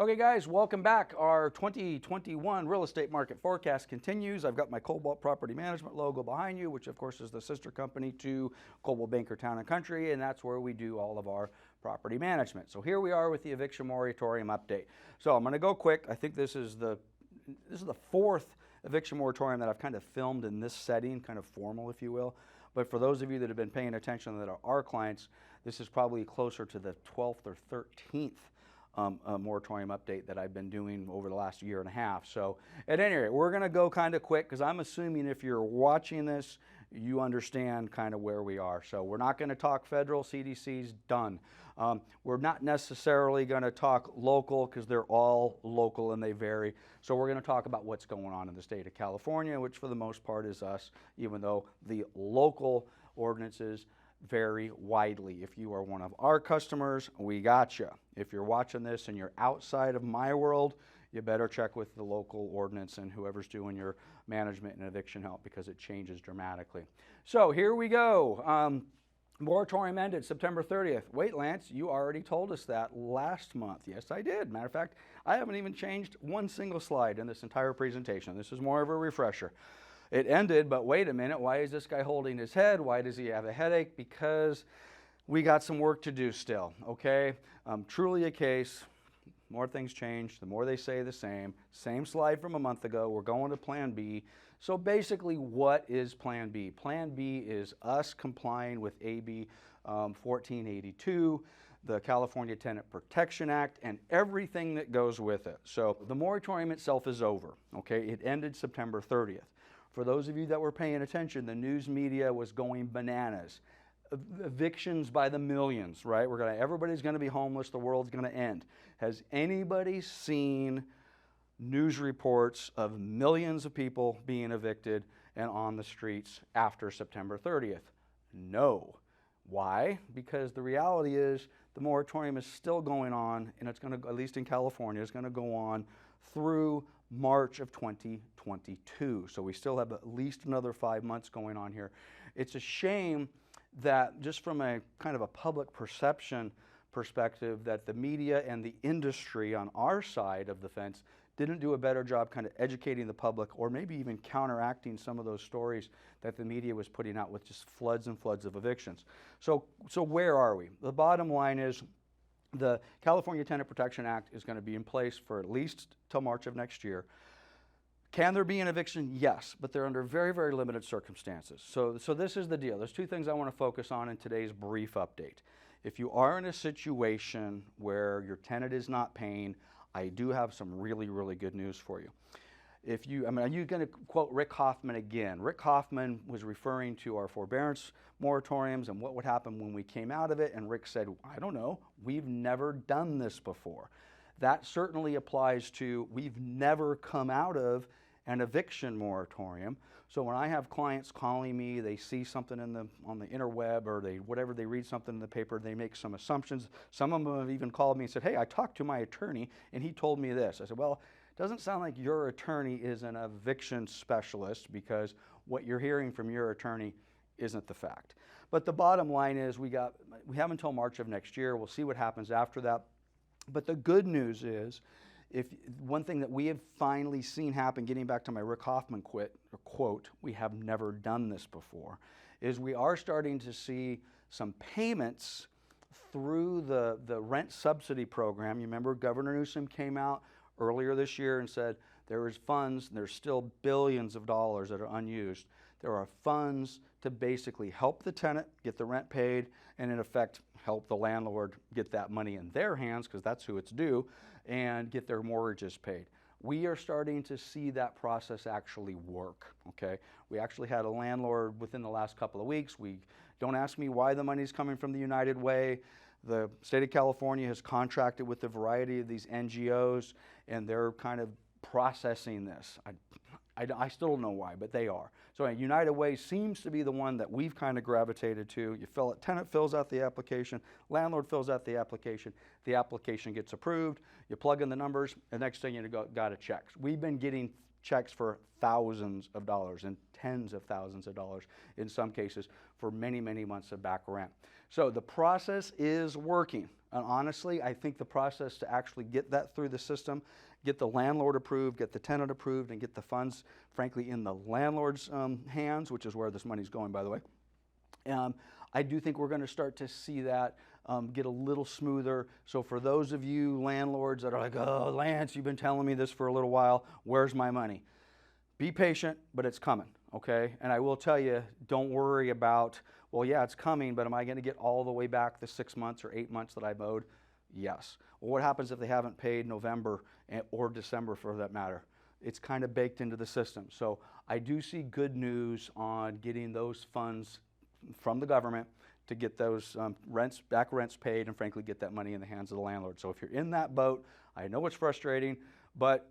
Okay guys, welcome back. Our 2021 real estate market forecast continues. I've got my Cobalt Property Management logo behind you, which of course is the sister company to Coldwell Banker Town & Country, and that's where we do all of our property management. So here we are with the eviction moratorium update. So I'm going to go quick. I think this is the fourth eviction moratorium that I've kind of filmed in this setting, kind of formal if you will. But for those of you that have been paying attention that are our clients, this is probably closer to the 12th or 13th moratorium update that I've been doing over the last year and a half. So at any rate, we're going to go kind of quick because I'm assuming if you're watching this, you understand kind of where we are. So we're not going to talk federal, CDC's done. We're not necessarily going to talk local because they're all local and they vary. So we're going to talk about what's going on in the state of California, which for the most part is us, even though the local ordinances vary widely. If you are one of our customers, we got you. If you're watching this and you're outside of my world, you better check with the local ordinance and whoever's doing your management and eviction help because it changes dramatically. So here we go. Moratorium ended September 30th. Wait, Lance, you already told us that last month. Yes, I did. Matter of fact, I haven't even changed one single slide in this entire presentation. This is more of a refresher. It ended, but wait a minute, why is this guy holding his head? Why does he have a headache? Because we got some work to do still, okay? Truly a case, more things change, the more they say the same. Same slide from a month ago, we're going to Plan B. So basically, what is Plan B? Plan B is us complying with AB 1482, the California Tenant Protection Act, and everything that goes with it. So the moratorium itself is over, okay? It ended September 30th. For those of you that were paying attention, the news media was going bananas. Evictions by the millions, right? Everybody's going to be homeless. The world's going to end. Has anybody seen news reports of millions of people being evicted and on the streets after September 30th? No. Why? Because the reality is the moratorium is still going on, and it's going to, at least in California, it's going to go on through March of 2022. So we still have at least another 5 months going on here. It's a shame that just from a kind of a public perception perspective that the media and the industry on our side of the fence didn't do a better job kind of educating the public or maybe even counteracting some of those stories that the media was putting out with just floods and floods of evictions. So where are we? The bottom line is the California Tenant Protection Act is going to be in place for at least till March of next year. Can there be an eviction? Yes, but they're under very, very limited circumstances. So this is the deal. There's two things I want to focus on in today's brief update. If you are in a situation where your tenant is not paying, I do have some really, really good news for you. Are you going to quote Rick Hoffman again? Rick Hoffman was referring to our forbearance moratoriums and what would happen when we came out of it, and Rick said, I don't know, we've never done this before. That certainly applies to we've never come out of an eviction moratorium. So when I have clients calling me, they see something on the interweb or whatever, they read something in the paper, they make some assumptions. Some of them have even called me and said, hey, I talked to my attorney and he told me this. I said, well, doesn't sound like your attorney is an eviction specialist because what you're hearing from your attorney isn't the fact. But the bottom line is we have until March of next year. We'll see what happens after that. But the good news is, one thing that we have finally seen happen, getting back to my Rick Hoffman quote, we have never done this before, is we are starting to see some payments through the rent subsidy program. You remember Governor Newsom came out earlier this year and said there is funds, there's still billions of dollars that are unused. There are funds to basically help the tenant get the rent paid and in effect help the landlord get that money in their hands because that's who it's due and get their mortgages paid. We are starting to see that process actually work, okay? We actually had a landlord within the last couple of weeks. Don't ask me why the money's coming from the United Way. The state of California has contracted with a variety of these NGOs and they're kind of processing this. I still don't know why, but they are. So United Way seems to be the one that we've kind of gravitated to. Tenant fills out the application, landlord fills out the application gets approved, you plug in the numbers, the next thing you got a check. We've been getting checks for thousands of dollars and tens of thousands of dollars in some cases for many, many months of back rent. So the process is working. And honestly, I think the process to actually get that through the system, get the landlord approved, get the tenant approved, and get the funds, frankly, in the landlord's hands, which is where this money's going, by the way. I do think we're going to start to see that get a little smoother. So for those of you landlords that are like, oh, Lance, you've been telling me this for a little while, where's my money? Be patient, but it's coming, okay? And I will tell you, don't worry about, well, yeah, it's coming, but am I going to get all the way back the 6 months or 8 months that I owed? Yes. Well, what happens if they haven't paid November or December for that matter? It's kind of baked into the system. So I do see good news on getting those funds from the government to get those rents paid, and frankly get that money in the hands of the landlord. So if you're in that boat, I know it's frustrating, but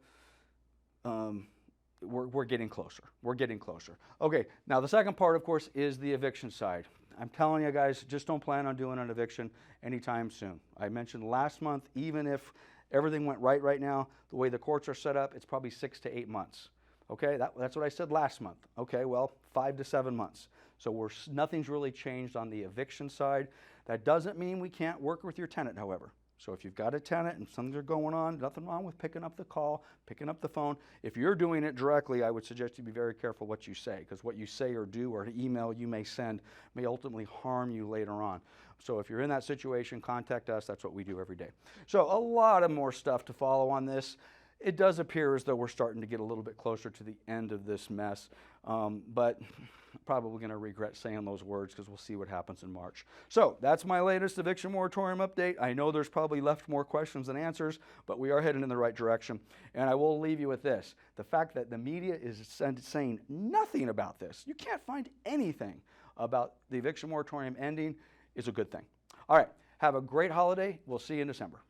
we're getting closer. We're getting closer. Okay, now the second part, of course, is the eviction side. I'm telling you guys, just don't plan on doing an eviction anytime soon. I mentioned last month, even if everything went right now, the way the courts are set up, it's probably 6 to 8 months. Okay, that's what I said last month. Okay, well, 5 to 7 months. So nothing's really changed on the eviction side. That doesn't mean we can't work with your tenant, however. So if you've got a tenant and something's going on, nothing wrong with picking up the call, picking up the phone. If you're doing it directly, I would suggest you be very careful what you say, because what you say or do or an email you may send may ultimately harm you later on. So if you're in that situation, contact us. That's what we do every day. So a lot of more stuff to follow on this. It does appear as though we're starting to get a little bit closer to the end of this mess, but probably going to regret saying those words because we'll see what happens in March. So that's my latest eviction moratorium update. I know there's probably left more questions than answers, but we are heading in the right direction. And I will leave you with this. The fact that the media is saying nothing about this, you can't find anything about the eviction moratorium ending, is a good thing. All right, have a great holiday. We'll see you in December.